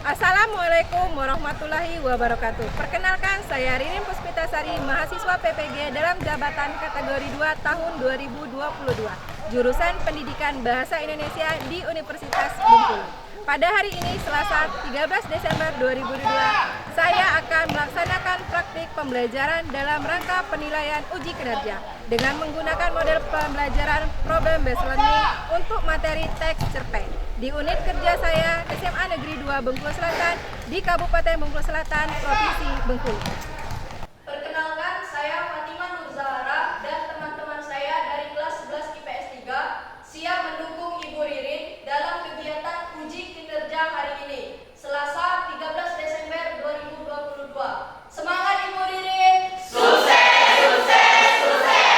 Assalamualaikum warahmatullahi wabarakatuh. Perkenalkan, saya Ririn Puspitasari, mahasiswa PPG dalam jabatan kategori 2 tahun 2022, jurusan Pendidikan Bahasa Indonesia di Universitas Bengkulu. Pada hari ini, Selasa 13 Desember 2022, saya akan melaksanakan praktik pembelajaran dalam rangka penilaian uji kinerja dengan menggunakan model pembelajaran problem based learning untuk materi teks cerpen di unit kerja saya SMA Negeri 2 Bengkulu Selatan di Kabupaten Bengkulu Selatan, Provinsi Bengkulu. Perkenalkan, saya Fatimah Nur Zahara dan teman-teman saya dari kelas 11 IPS 3 siap mendukung Ibu Ririn dalam kegiatan uji kinerja hari ini, Selasa 13 Desember 2022. Semangat Ibu Ririn! Sukses, sukses, sukses!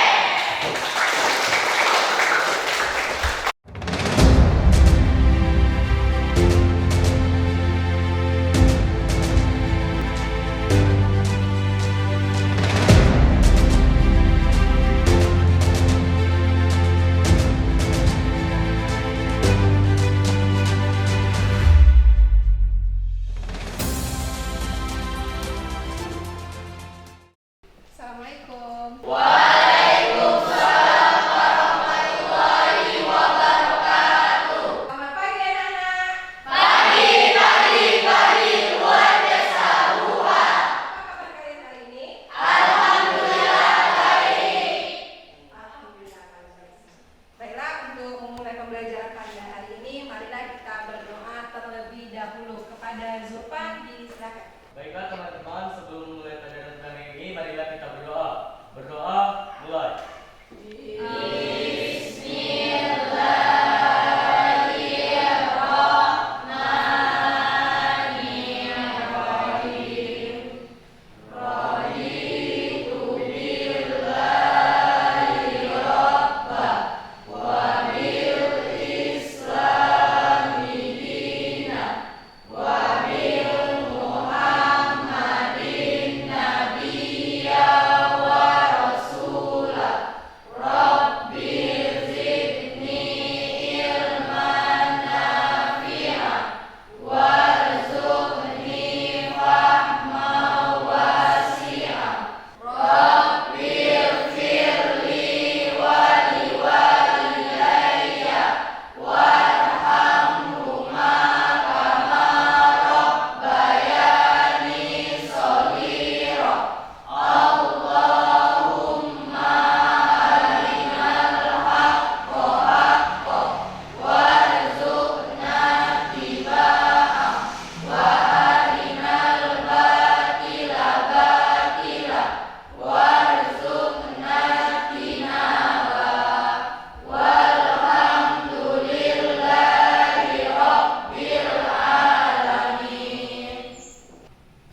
Assalamualaikum. Waalaikumsalam warahmatullahi wabarakatuh. Selamat pagi anak-anak. Pagi, pagi, pagi, luar biasa Tuhan. Apa kabar kalian hari ini? Alhamdulillah baik. Alhamdulillah baik. Baiklah, untuk memulai pembelajaran pada hari ini, marilah kita berdoa terlebih dahulu kepada Zulfan. Silakan. Baiklah teman-teman, sebelum mulai pelajaran kali ini, marilah kita berdoa. Berdoa, mulai.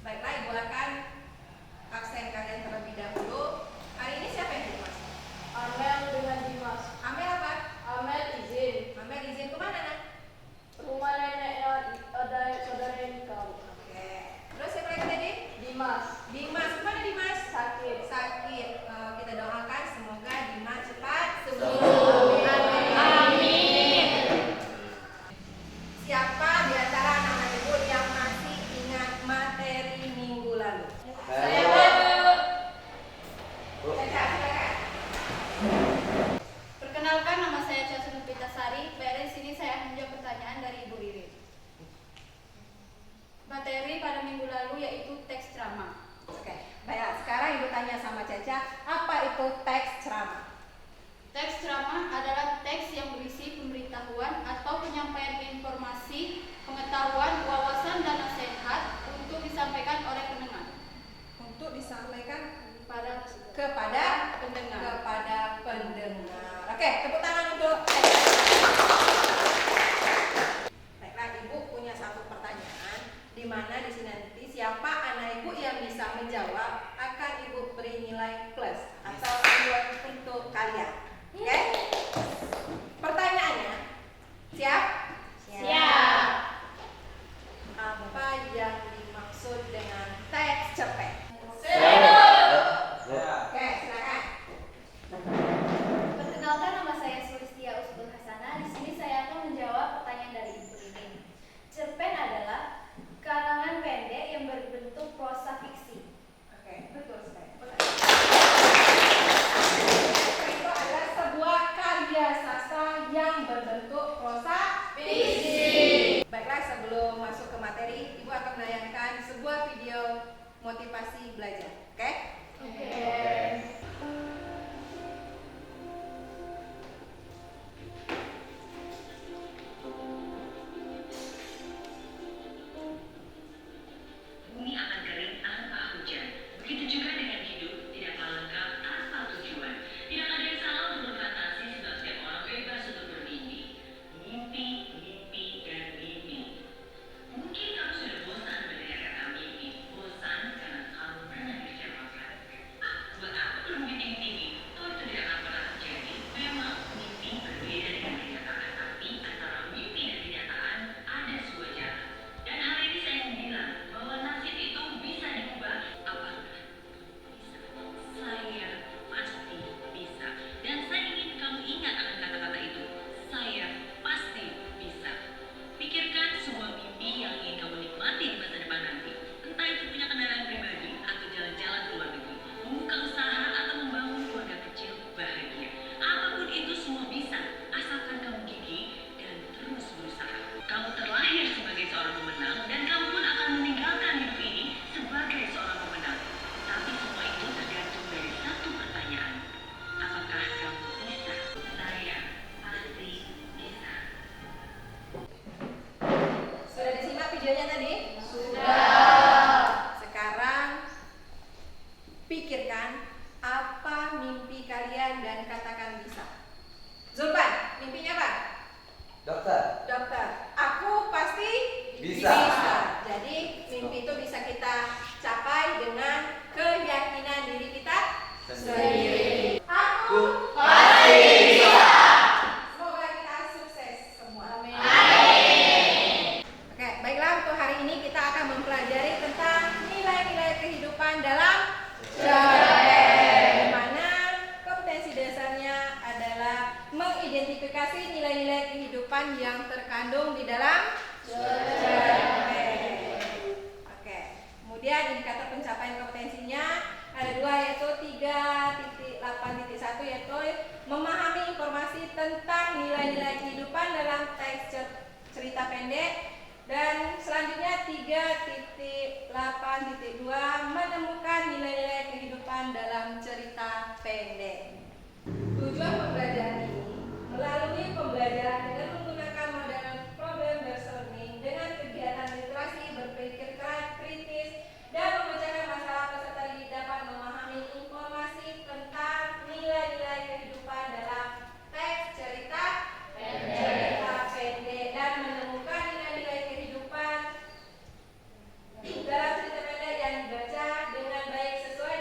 Baiklah, Ibu akan absen kalian terlebih dahulu. Hari ini siapa yang jadi mas? Amel dengan Dimas. Amel apa? Amel izin. Amel izin kemana, nak? Rumah neneknya ada saudara yang kau. Oke. Terus siapa lagi tadi? Dimas. Dimas, kemana Dimas? Sakit. Sakit. Kita doakan semoga Dimas cepat sembuh. Sembuh. Amin. Siapa di antara anak-anak ibu yang masih ingat materi minggu lalu? Saya Caca, silakan. Perkenalkan, nama saya Caca Nupitasari. Dari sini saya akan menjawab pertanyaan dari Ibu Ririn. Materi pada minggu lalu yaitu teks ceramah. Oke. Baiklah, sekarang ibu tanya sama Caca, apa itu teks ceramah? Teks ceramah adalah teks yang berisi pemberitahuan atau penyampaian informasi, pengetahuan, wawasan, dan nasihat untuk disampaikan oleh pendengar. Untuk disampaikan Kepada kepada pendengar. Oke, tepuk tangan untuk. Baiklah, ibu punya satu pertanyaan, di mana di sini nanti siapa anak ibu yang bisa menjawab akan ibu beri nilai plus atau reward untuk kalian. Oke? Pertanyaannya, siap? Siap. Apa yang dimaksud dengan teks cerpen? Oke, silakan. Perkenalkan, nama saya Sulistia Usbul Hasanah. Di sini saya akan menjawab pertanyaan dari Ibu Ririn. Cerpen adalah akan menayangkan sebuah video motivasi belajar. Oke? Bumi akan kering tanpa hujan. Begitu juga dengan hidup, tidaklah lengkap tanpa tujuan. Tidak ada yang salah untuk berfantasi sebab setiap orang bebas untuk bermimpi. Mimpi, mimpi, dan mimpi. Mungkin kamu sudah bosan mendengar kata mimpi. Bosan karena kamu pernah dikecewakan. Buat apa bermimpi tinggi-tinggi? Toh itu tidak akan pernah terjadi. Memang mimpi berbeda dengan kenyataan. Tapi antara mimpi dan kenyataan ada sebuah jalan. Dan hari ini saya ingin bilang bahwa nasib itu bisa diubah. Apakah bisa? Saya pasti bisa. Dan saya ingin kamu ingat akan kata-kata itu. Saya pasti bisa. Pikirkan sebuah mimpi yang ingin kamu nikmati di masa depan nanti. Entah itu punya kendaraan pribadi atau jalan-jalan ke luar negeri, membuka usaha atau membangun keluarga kecil bahagia. Apapun itu semua bisa, asalkan kamu gigih dan terus berusaha. Kamu terlahir sebagai seorang pemenang dan kamu pun akan meninggalkan hidup ini sebagai seorang pemenang. Tapi semua itu tergantung dari satu pertanyaan. Apakah kamu bisa? Saya pasti bisa. Sudah disimak videonya tadi? Sekarang pikirkan apa mimpi kalian dan katakan bisa. Zulpan, mimpinya apa? Dokter. Dokter. Aku pasti Bisa. Jadi mimpi itu bisa kita capai dengan keyakinan diri kita sendiri. Aku Pasti bisa. semoga kita sukses semua. Amin. Oke, baiklah, untuk hari ini kita akan mempelajari tentang nilai-nilai kehidupan dalam cerpen, di mana kompetensi dasarnya adalah mengidentifikasi nilai-nilai kehidupan yang terkandung di dalam cerpen. Oke, kemudian indikator pencapaian kompetensinya ada dua, yaitu 3.8.1, yaitu memahami informasi tentang nilai-nilai kehidupan dalam teks cerita pendek. Dan selanjutnya 3.8.2 menemukan nilai-nilai kehidupan dalam cerita pendek. Tujuan pembelajaran ini melalui pembelajaran dengan menggunakan model problem-based learning dengan kegiatan literasi berpikir kritis dan memecahkan masalah, peserta didik dapat memahami informasi tentang nilai-nilai kehidupan dalam teks cerita pendek dan menemukan nilai-nilai kehidupan dalam cerita pendek yang dibaca dengan baik sesuai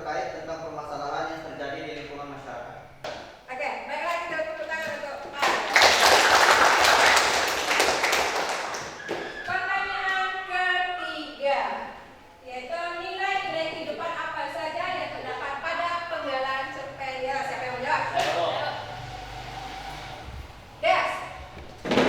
terkait tentang permasalahan yang terjadi di lingkungan masyarakat. Oke, baiklah kita tepuk tangan untuk pertanyaan ketiga, yaitu nilai-nilai kehidupan apa saja yang terdapat pada penggalan cerpen. Ya, siapa yang mau jawab? Des.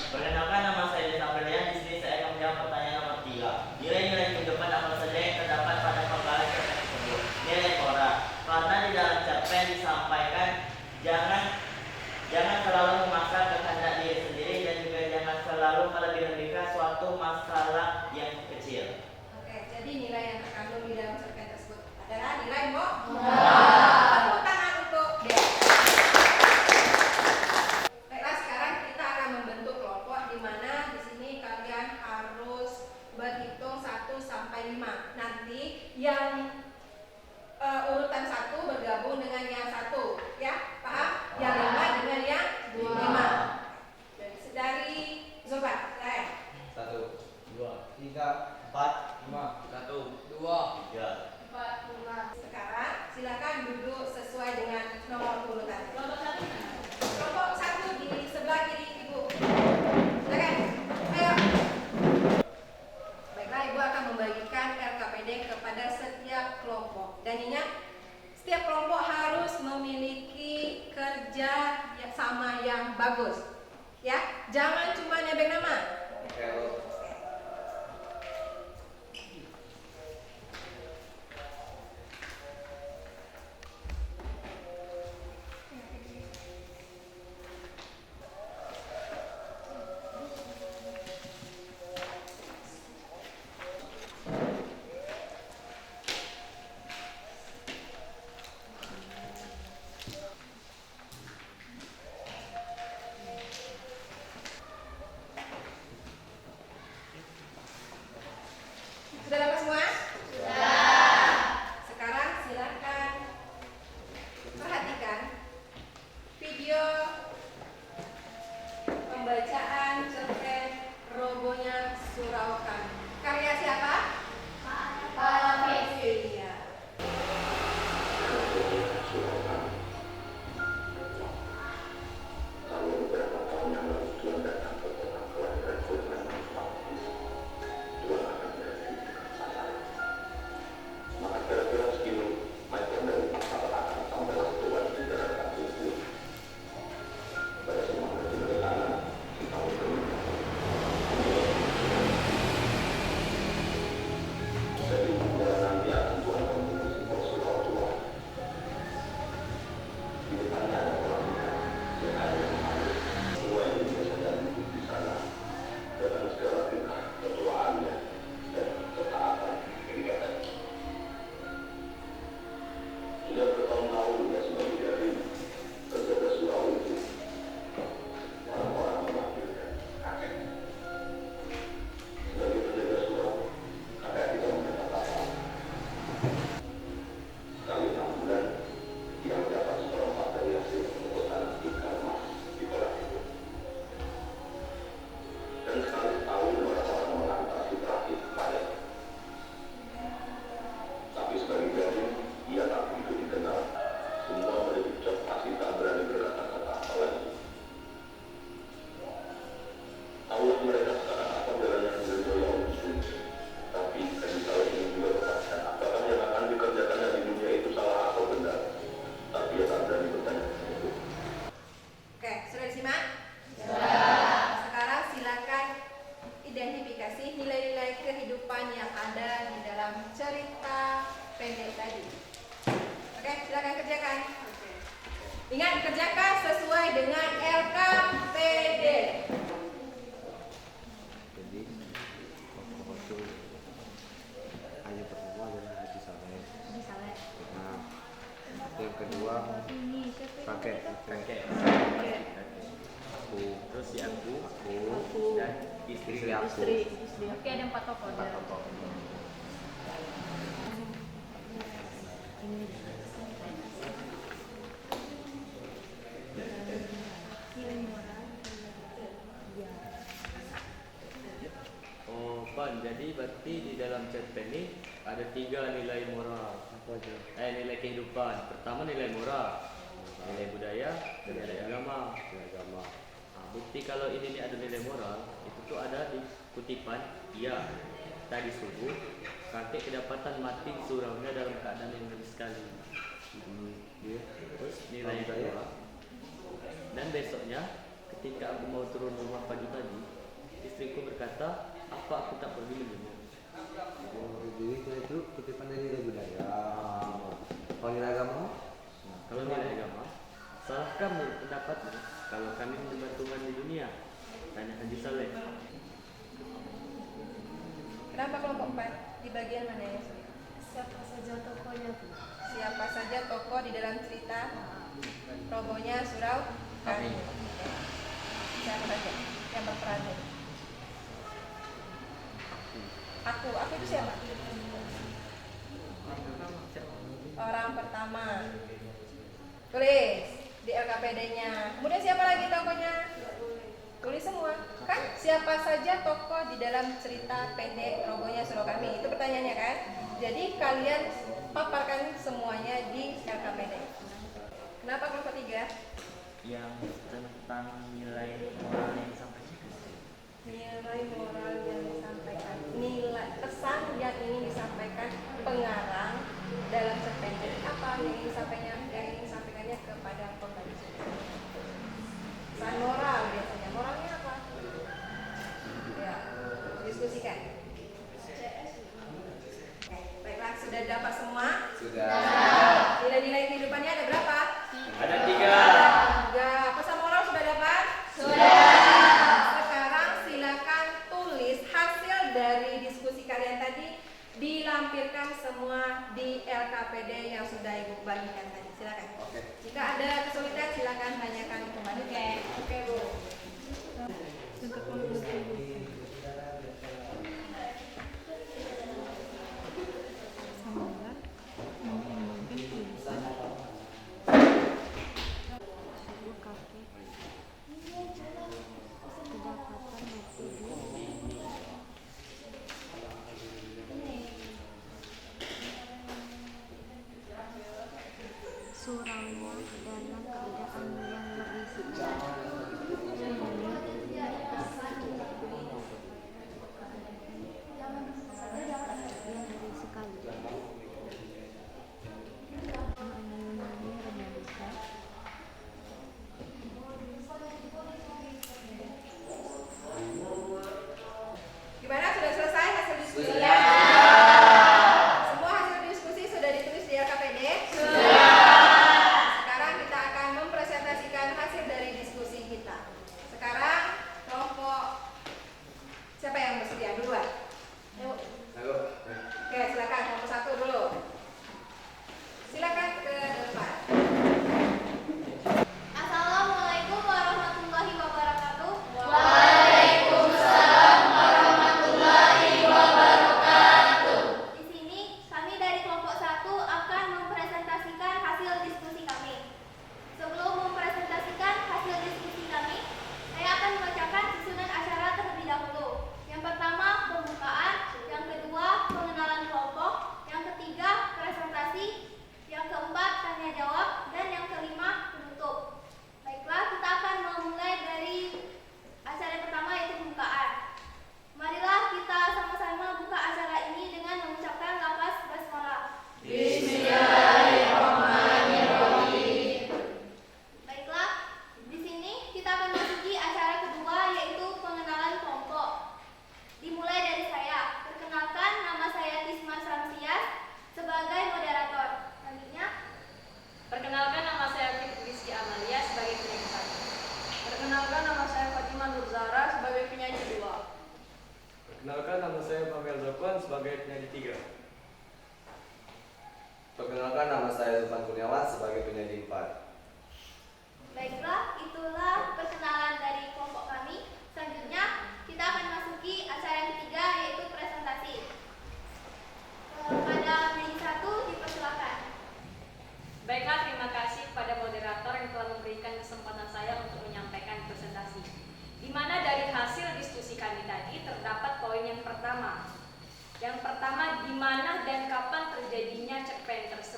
Perkenalkan, nama saya Des Aprilian. Di sini saya akan menjawab pertanyaan nomor 3. Nilai-nilai kehidupan apa saja yang terdapat pada penggalan cerpen tersebut? Nilai moral. Karena di dalam cerpen disampaikan jangan selalu memaksa kehendak diri sendiri dan juga jangan selalu melebih-lebihkan suatu masalah yang kecil. Oke, jadi nilai yang terkandung di dalam cerpen tersebut adalah nilai moral. Tepuk tangan untuk Des. Baiklah, sekarang kita akan membentuk kelompok di mana di sini kalian harus berhitung 1 sampai 5. Nanti yang urutan 1 bergabung dengan yang 1, ya, paham? Yang 5 dengan yang 5. Dari Zulfan, silakan. 1, 2, 3, 4, 5, 1, 2, 3. 4, 5. Sekarang silakan duduk sesuai dengan nomor urutan. Kelompok 1 di sebelah kiri Ibu. Silakan. Ayo. Baiklah, Ibu akan membagikan LKPD kepada setiap kelompok. Dan ingat, setiap kelompok harus memiliki kerja yang sama yang bagus. Ya, jangan cuma nebeng nama. oke Bu. Sudah dapat semua? Sekarang silakan perhatikan video pembacaan cerpen Robonya Surau Kami. Karya siapa? Pak Hafiz. Iya. Oke, sudah disimak? Sekarang silakan identifikasi nilai-nilai kehidupan yang ada di dalam cerita pendek tadi. Oke, silakan kerjakan. Ingat, kerjakan sesuai dengan LKPD. Jadi waktu hanya pertama adalah Haji Saleh. Nah, yang kedua pakai aku, Terus si aku dan istri aku. Oke, ada 4 tokoh. Empat tokoh. Oh, Pan, jadi berarti di dalam cerpen ini ada 3 nilai moral. Apa aja? Nilai kehidupan. Pertama nilai moral, nilai budaya, dan nilai agama. Nilai agama. Nah, bukti kalau ini ada nilai moral itu tuh ada di kutipan, ia tadi subuh kakek kedapatan mati di suraunya dalam keadaan yang ngeri sekali. Iya. Terus nilai kedua, dan besoknya ketika aku mau turun rumah pagi tadi, istriku berkata, apa aku tak pergi minum? Jadi itu kutipan dari nilai budaya. Kalau nilai agama? Nah, kalau nilai agama, salahkah menurut pendapatmu kalau kami menyembah Tuhan di dunia? Tanya Haji Saleh. Kenapa kelompok 4? Di bagian mana ya? Siapa saja tokohnya, Bu? Siapa saja tokoh di dalam cerita robohnya surau kami? Siapa saja yang berperan? Aku itu siapa? Orang pertama. Tulis di LKPD-nya. Kemudian siapa lagi tokohnya? Tulis semua. Kan siapa saja tokoh di dalam cerita pendek robohnya surau kami? Itu pertanyaannya kan? Jadi kalian paparkan semuanya di LKPD. Kenapa kelompok 3? Yang tentang nilai moral yang disampaikan. Nilai moral yang disampaikan, nilai pesan yang ingin disampaikan pengarang dalam cerpen. Jadi apa yang ingin disampaikannya kepada pembaca? Pesan moral biasanya. Moralnya apa? Ya, diskusikan. Baiklah, sudah dapat semua? Sudah. Nilai-nilai kehidupannya ada berapa? Ada 3. Tiga. Pesan moral sudah dapat? Sudah. Sekarang silakan tulis hasil dari diskusi kalian tadi, dilampirkan semua di LKPD yang sudah Ibu bagikan tadi. Silakan. Oke. Jika ada kesulitan silakan tanyakan kembali. Oke, Bu. Suraunya dalam keadaan yang ngeri sekali. Gimana? Sudah selesai hasil diskusi? Semua hasil diskusi sudah ditulis di LKPD? Sekarang kita akan mempresentasikan hasil dari diskusi kita. Sekarang kelompok siapa yang bersedia duluan? Ayo. Ayo. Oke, silakan kelompok 1 dulu. Silakan ke depan. Assalamualaikum warahmatullahi wabarakatuh. Di sini kami dari kelompok 1 akan mempresentasikan hasil diskusi kami. Sebelum mempresentasikan hasil diskusi kami, saya akan membacakan susunan acara terlebih dahulu. Yang pertama pembukaan, yang kedua pengenalan kelompok, yang ketiga presentasi, yang keempat tanya jawab, dan yang kelima penutup. Baiklah, kita akan memulai dari acara yang pertama yaitu pembukaan. Marilah kita sama-sama buka acara ini dengan mengucapkan lafaz basmalah. Baiklah, di sini kita akan masuki acara kedua yaitu pengenalan kelompok. Dimulai dari saya. Perkenalkan, nama saya Tisma Samsias sebagai moderator. Selanjutnya, Perkenalkan, nama saya Rizky Amalia sebagai penyanyi 1. perkenalkan nama saya Fatimah Nur Zahra sebagai penyanyi 2. Perkenalkan, nama saya Pamel Zakwan sebagai penyanyi 3. Perkenalkan, nama saya Zulfan Kurniawan sebagai penyanyi 4. Baiklah, itulah perkenalan dari kelompok kami. Selanjutnya, kita akan masuki acara yang ketiga yaitu presentasi. Pada penyanyi 1 dipersilakan. Baiklah, terima kasih kepada moderator yang telah memberikan kesempatan saya untuk menyampaikan presentasi. Di mana dari hasil diskusi kami tadi terdapat poin yang pertama. Yang pertama, di mana dan kapan terjadinya cerpen tersebut.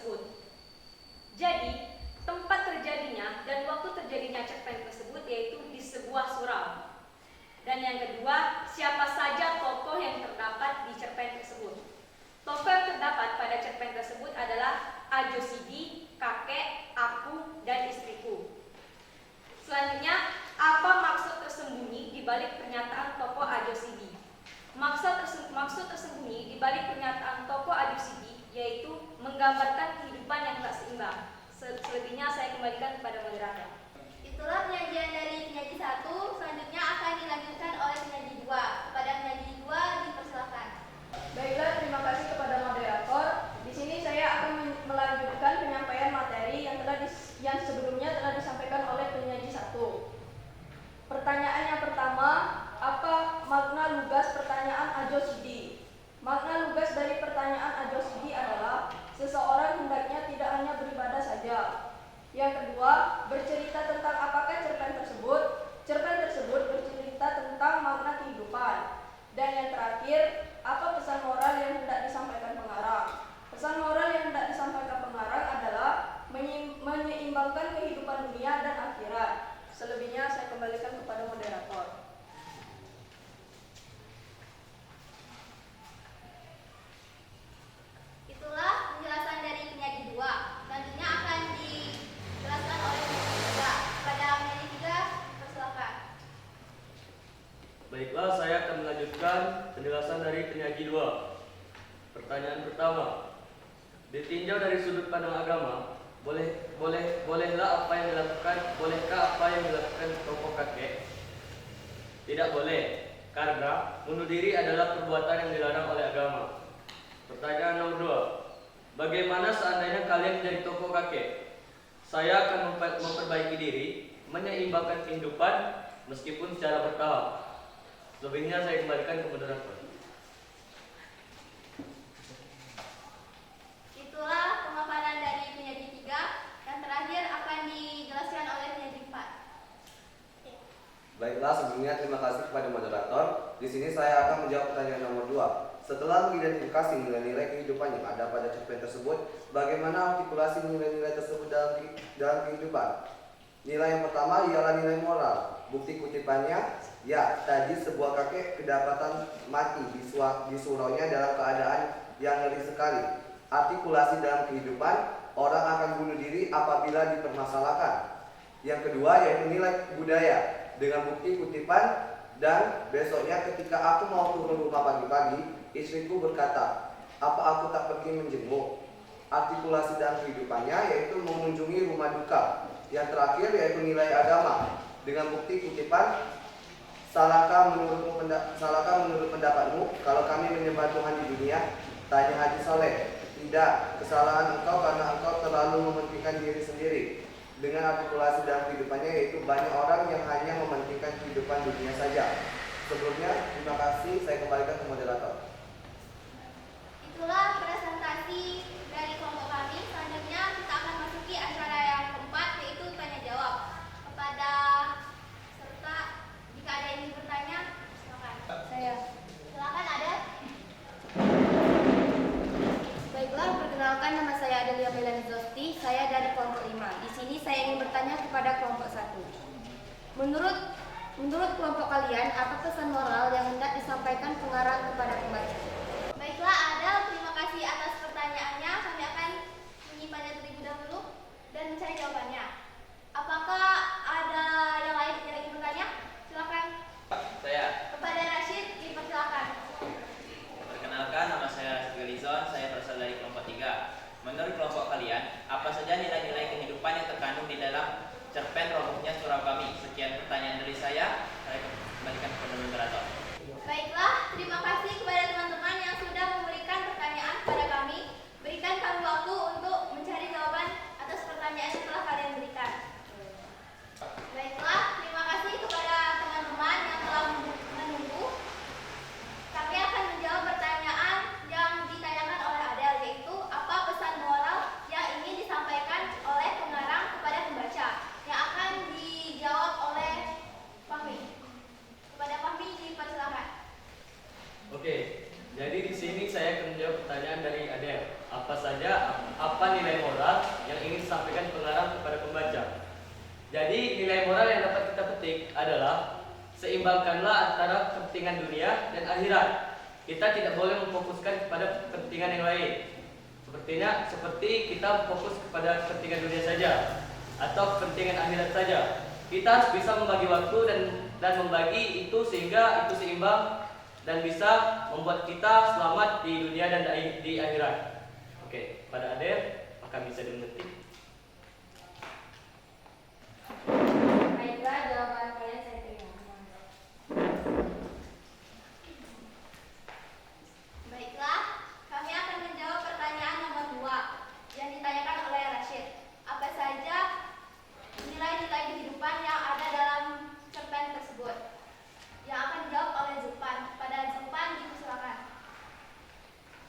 sebuah surau. Dan yang kedua, siapa saja tokoh yang terdapat di cerpen tersebut. Tokoh yang terdapat pada cerpen tersebut adalah Ajo Sidi, kakek, aku, dan istriku. Selanjutnya, apa maksud tersembunyi di balik pernyataan tokoh Ajo Sidi? Maksud tersembunyi di balik pernyataan tokoh Ajo Sidi yaitu menggambarkan kehidupan yang tak seimbang. Selebihnya saya kembalikan kepada moderator. Itulah penyajian dari penyaji 1. Selanjutnya akan dilanjutkan oleh penyaji 2. Kepada penyaji 2 dipersilakan. Baiklah, terima kasih kepada moderator. Di sini saya akan melanjutkan penyampaian materi yang sebelumnya telah disampaikan oleh penyaji 1. Pertanyaan yang pertama, apa makna lugas pertanyaan Ajo Sidi? Makna lugas dari pertanyaan Ajo Sidi adalah seseorang hendaknya tidak hanya beribadah saja. Yang kedua, bercerita tentang apakah cerpen tersebut? Cerpen tersebut bercerita tentang makna kehidupan. Dan yang terakhir, apa pesan moral yang hendak disampaikan pengarang? Pesan moral yang hendak disampaikan pengarang adalah menyeimbangkan kehidupan dunia dan akhirat. Selebihnya saya kembalikan kepada moderator. Itulah penjelasan dari penyaji 2. Selanjutnya akan dijelaskan oleh penyaji 3. Kepada penyaji 3 dipersilakan. Baiklah, saya akan melanjutkan penjelasan dari penyaji 2. Pertanyaan pertama, ditinjau dari sudut pandang agama, bolehkah apa yang dilakukan tokoh kakek? Tidak boleh, karena bunuh diri adalah perbuatan yang dilarang oleh agama. Pertanyaan nomor 2, bagaimana seandainya kalian menjadi tokoh kakek? Saya akan memperbaiki diri, menyeimbangkan kehidupan meskipun secara bertahap. Selebihnya saya kembalikan ke moderator. Itulah pemaparan dari penyaji 3. Yang terakhir akan dijelaskan oleh penyaji 4. Baiklah, sebelumnya terima kasih kepada moderator. Di sini saya akan menjawab pertanyaan nomor 2. Setelah mengidentifikasi nilai-nilai kehidupan yang ada pada cerpen tersebut, bagaimana artikulasi nilai-nilai tersebut dalam kehidupan? Nilai yang pertama ialah nilai moral. Bukti kutipannya, ya, tadi sebuah kakek kedapatan mati di suraunya dalam keadaan yang ngeri sekali. Artikulasi dalam kehidupan, orang akan bunuh diri apabila dipermasalahkan. Yang kedua yaitu nilai budaya. Dengan bukti kutipan, dan besoknya ketika aku mau turun rumah pagi-pagi, istriku berkata, apa aku tak pergi menjenguk? Artikulasi dalam kehidupannya yaitu mengunjungi rumah duka. Yang terakhir yaitu nilai agama. Dengan bukti kutipan, salahkah menurut pendapatmu kalau kami menyembah Tuhan di dunia? Tanya Haji Saleh. Tidak, kesalahan engkau karena engkau terlalu mementingkan diri sendiri. Dengan artikulasi dalam kehidupannya yaitu banyak orang yang hanya mementingkan kehidupan dunia saja. Sebelumnya, terima kasih. Saya kembalikan ke moderator. Itulah presentasi dari kelompok kami. Selanjutnya kita akan masuki acara yang keempat, yaitu tanya jawab. Kepada serta, jika ada yang ingin bertanya, silakan. Saya. Silakan, ada. Baiklah, perkenalkan nama saya Adelia Melani Zosti, saya dari kelompok 5. Di sini saya ingin bertanya kepada kelompok 1. Menurut kelompok kalian, apa pesan moral yang hendak disampaikan pengarang kepada pembaca? Baiklah, Adel, terima kasih atas pertanyaannya. Kami akan menyimpannya terlebih dahulu dan mencari jawabannya. Apakah ada yang lain yang ingin bertanya? Silakan. Saya. Kepada Rashid, dipersilakan. Perkenalkan, nama saya Rashid Galizon, saya berasal dari kelompok 3. Menurut kelompok kalian, apa saja nilai-nilai kehidupan yang terkandung di dalam cerpen robohnya surau kami? Sekian pertanyaan dari saya kembalikan kepada moderator. Baiklah, terima kasih kepada teman-teman yang sudah memberikan pertanyaan kepada kami. Berikan kami waktu untuk mencari jawaban atas pertanyaan yang telah kalian berikan. Baiklah, terima kasih kepada teman-teman yang telah menunggu. Kami akan menjawab pertanyaan yang ditanyakan oleh Adel, yaitu apa pesan moral yang ingin disampaikan oleh pengarang kepada pembaca, yang akan dijawab oleh Fahmi. Kepada Fahmi dipersilakan. Oke, jadi di sini saya akan menjawab pertanyaan dari Adel. Apa nilai moral yang ingin disampaikan pengarang kepada pembaca? Jadi nilai moral yang dapat kita petik terpenting adalah seimbangkanlah antara kepentingan dunia dan akhirat. Kita tidak boleh memfokuskan kepada kepentingan yang lain. Seperti kita fokus kepada kepentingan dunia saja atau kepentingan akhirat saja. Kita harus bisa membagi waktu dan membagi itu sehingga itu seimbang dan bisa membuat kita selamat di dunia dan di akhirat. Oke, pada Adel, apakah bisa dimengerti? Baiklah, jawaban kalian saya terima. Baiklah, kami akan menjawab pertanyaan nomor 2 yang ditanyakan oleh Rashid. Apa saja nilai-nilai kehidupan yang ada dalam cerpen tersebut? Yang akan dijawab oleh Zulpan. Pada Zulpan, dipersilakan.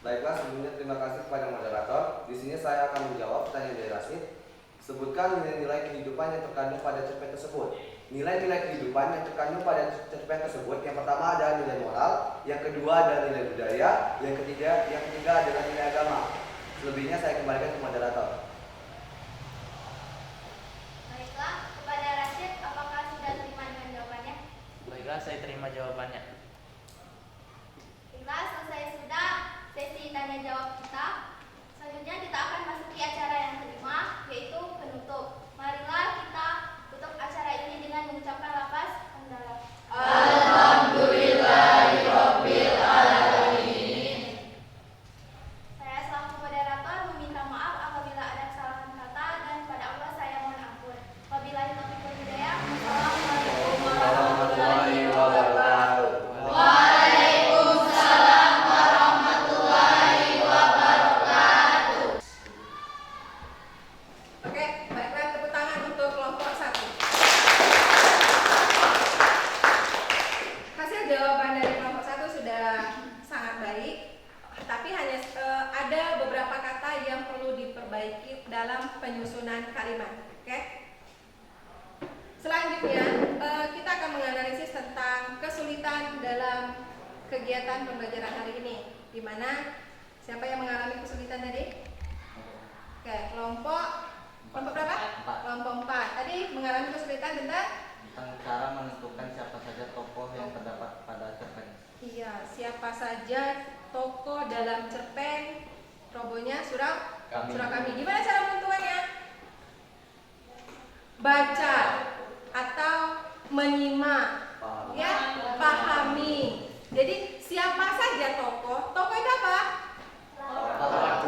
Baiklah, sebelumnya terima kasih kepada moderator. Di sini saya akan menjawab pertanyaan dari Rasid. Sebutkan nilai-nilai kehidupan yang terkandung pada cerpen tersebut. Nilai-nilai kehidupan yang terkandung pada cerpen tersebut, yang pertama adalah nilai moral, yang kedua adalah nilai budaya, yang ketiga adalah nilai agama. Selebihnya saya kembalikan ke moderator. Baiklah, kepada Rashid, apakah sudah terima dengan jawabannya? Baiklah, saya terima jawabannya. Baiklah, selesai sudah sesi tanya jawab kita. Selanjutnya kita akan masuki acara yang kelima, yaitu penutup. Marilah kita tutup acara ini dengan mengucapkan lafaz hamdalah. Alhamdulillahirabbil alamin. Saya selaku moderator meminta maaf apabila ada kesalahan kata dan pada Allah saya mohon ampun. Wabillahi taufiq wal hidayah. Wassalamualaikum warahmatullahi wabarakatuh. Waalaikumsalam warahmatullahi wabarakatuh. Oke, baiklah, tepuk tangan untuk kelompok 1. Hasil jawaban dari kelompok 1 sudah sangat baik, tapi hanya ada beberapa kata yang perlu diperbaiki dalam penyusunan kalimat. Oke. Selanjutnya, kita akan menganalisis tentang kesulitan dalam kegiatan pembelajaran hari ini. Di mana siapa yang mengalami kesulitan tadi? Oke, kelompok berapa? 4. Kelompok 4. Tadi mengalami kesulitan tentang Cara menentukan siapa saja tokoh yang terdapat pada cerpen. iya, siapa saja tokoh dalam cerpen Robonya Surau Kami. Gimana cara menentukannya? Baca atau menyimak, ya, pahami. Jadi siapa saja tokoh? Tokoh itu apa?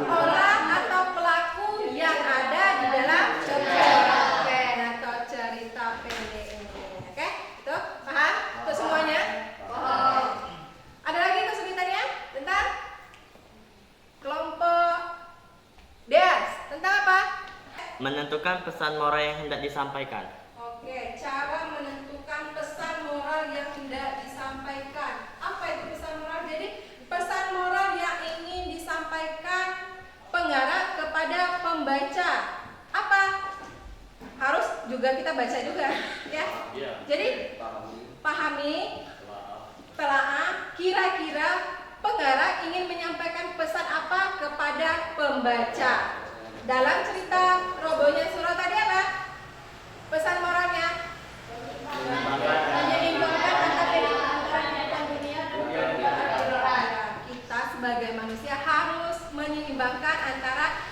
Orang atau pelaku yang ada di dalam cerpen atau cerita pendek ini. Oke, itu paham? Untuk semuanya? Paham. Ada lagi kesulitannya tentang kelompok Deas. Tentang apa? Menentukan pesan moral yang hendak disampaikan. Oke, cara menentukan pesan moral yang hendak disampaikan. Apa itu pesan moral? Jadi pesan moral yang ingin disampaikan pengarah kepada pembaca. Apa? Harus juga kita baca juga, ya. Iya. Jadi pahami, telaah, kira-kira pengarah ingin menyampaikan pesan apa kepada pembaca. Dalam cerita Robonya Surau tadi apa? Pesan moralnya? Menyeimbangkan antara kehidupan dunia dan akhirat. Kita sebagai manusia harus menyeimbangkan antara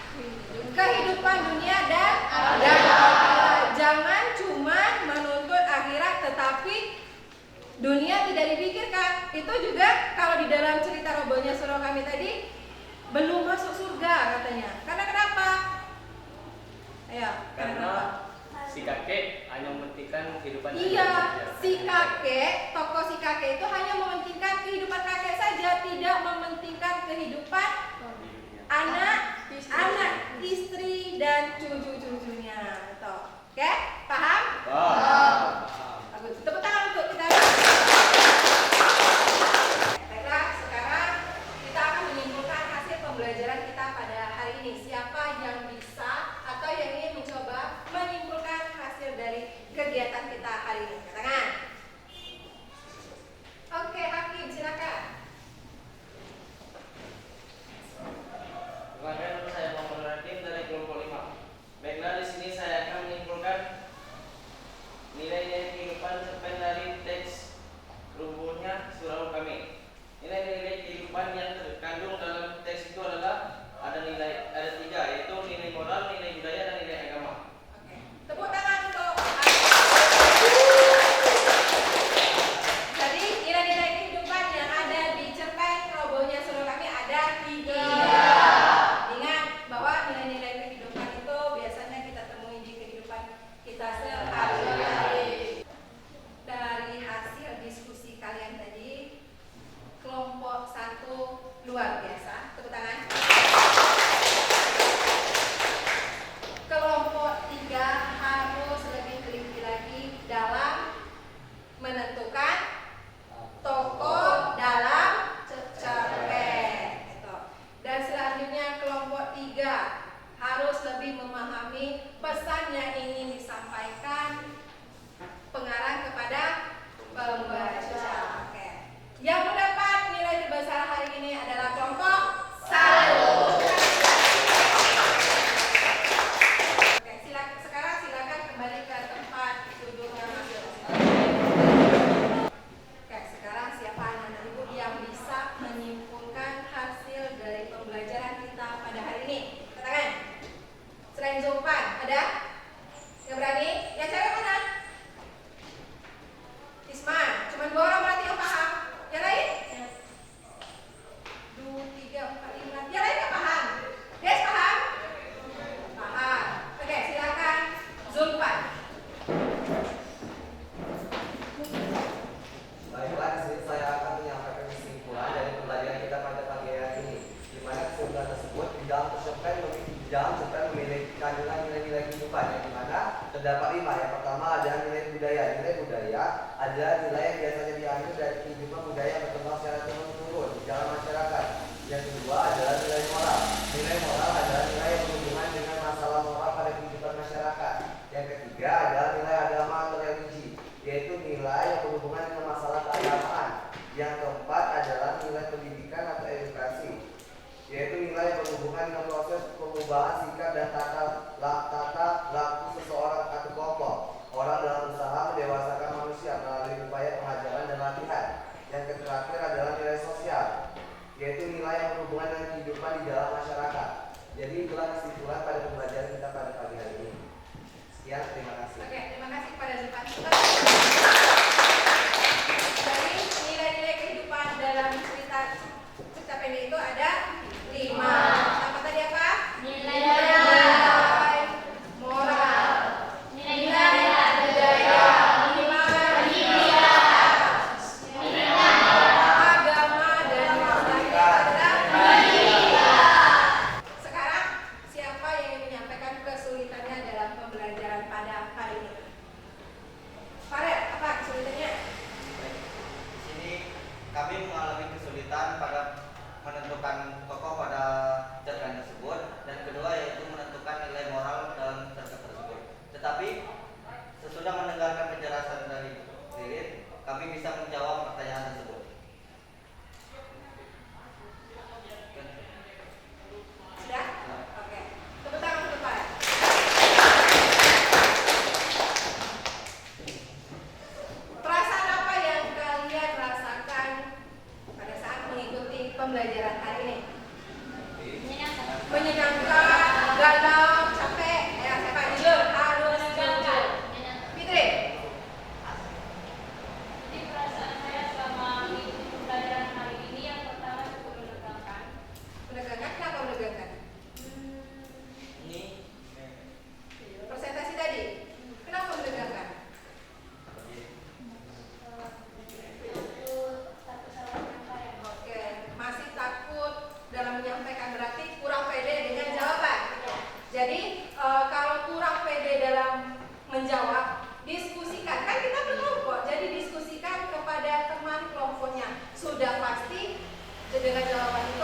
kehidupan dunia dan akhirat. Jangan cuma menuntut akhirat tetapi dunia tidak dipikirkan. Itu juga kalau di dalam cerita Robonya Surau Kami tadi belum masuk surga katanya. Karena kenapa? Ayo, Karena si kakek hanya mementingkan kehidupan iya, saja. si kakek, tokoh si kakek itu hanya mementingkan kehidupan kakek saja, tidak mementingkan kehidupan anak, istri dan cucu-cucunya. Oke, paham? Wah. Bagus. Tepuk tangan untuk kita. Baiklah, sekarang kita akan menyimpulkan hasil pembelajaran kita pada hari ini. Siapa yang bisa atau yang ingin mencoba menyimpulkan hasil dari kegiatan kita hari ini? Katakan. Oke, Hakim, silakan. Kemarin saya mau tim dari kelompok 5. Baiklah, di sini saya akan menyimpulkan pesan yang ingin disampaikan pengarang kepada pembaca. Oke. Yang mendapat nilai terbesar hari ini adalah kelompok 1. Oke, sekarang silakan kembali ke tempat duduknya masing-masing. Oke, sekarang siapa anak ibu yang bisa menyimpulkan hasil dari pembelajaran kita pada hari ini? Katakan. Selain Zulfan, ada? Yang berani? Yang cewek mana? Isma, cuma 2 orang berarti yang paham. Yang lain? 2, 3, 4, 5. Yang lain nggak paham? Des paham? Paham. Oke, silakan Zulfan. Baiklah, di sini saya akan menyampaikan kesimpulan dari pembelajaran kita pada pagi hari ini, di mana kesimpulan tersebut di dalam cerpen memiliki kandungan nilai-nilai kehidupan, yang dimana terdapat 5. Yang pertama adalah nilai budaya. Nilai budaya adalah nilai yang biasanya diambil dari kehidupan budaya yang berkembang secara turun-temurun di dalam masyarakat. Yang kedua adalah nilai moral. Nilai moral adalah nilai yang berhubungan dengan masalah moral pada kehidupan masyarakat. Yang ketiga adalah nilai agama atau religi, yaitu nilai yang berhubungan dengan masalah keagamaan. Yang keempat adalah nilai pendidikan atau edukasi, yaitu nilai yang berhubungan dengan proses pengubahan sikap dan tata laku seseorang atau kelompok orang dalam usaha mendewasakan manusia melalui upaya pengajaran dan latihan. Yang terakhir adalah nilai sosial, yaitu nilai yang berhubungan dengan kehidupan di dalam masyarakat. Jadi itulah kesimpulan pada pembelajaran kita pada pagi hari ini. Sekian, terima kasih. Oke, terima kasih kepada Zulfan. Dari nilai-nilai kehidupan dalam cerita pendek itu ada 5. Apa tadi apa? Nilai moral, nilai budaya, agama dan sekarang siapa yang ingin menyampaikan kesulitannya dalam pembelajaran pada hari ini? Farel, apa kesulitannya? Di sini kami mengalami kesulitan pada menentukan tokoh pada cerpen tersebut, dan kedua yaitu menentukan nilai moral dalam cerpen tersebut. Tetapi sesudah mendengarkan penjelasan dari Lirin, kami bisa menjawab pertanyaan tersebut. Sudah? Oke. Tepuk tangan untuk Farel. Perasaan apa yang kalian rasakan pada saat mengikuti pembelajaran hari ini? Menyenangkan, galau, capek. Ya, siapa? Jujur, harus jujur. Fitri? Jadi perasaan saya selama mengikuti pembelajaran hari ini yang pertama cukup menegangkan. Menegangkan? Kenapa menegangkan? Ini Presentasi tadi? Kenapa menegangkan? Oke, masih takut dalam menyampaikan, berarti kurang pede dengan jawaban. Jadi kalau kurang pede dalam menjawab, diskusikan. Kan kita berkelompok, jadi diskusikan kepada teman kelompoknya. Sudah pasti dengan jawaban itu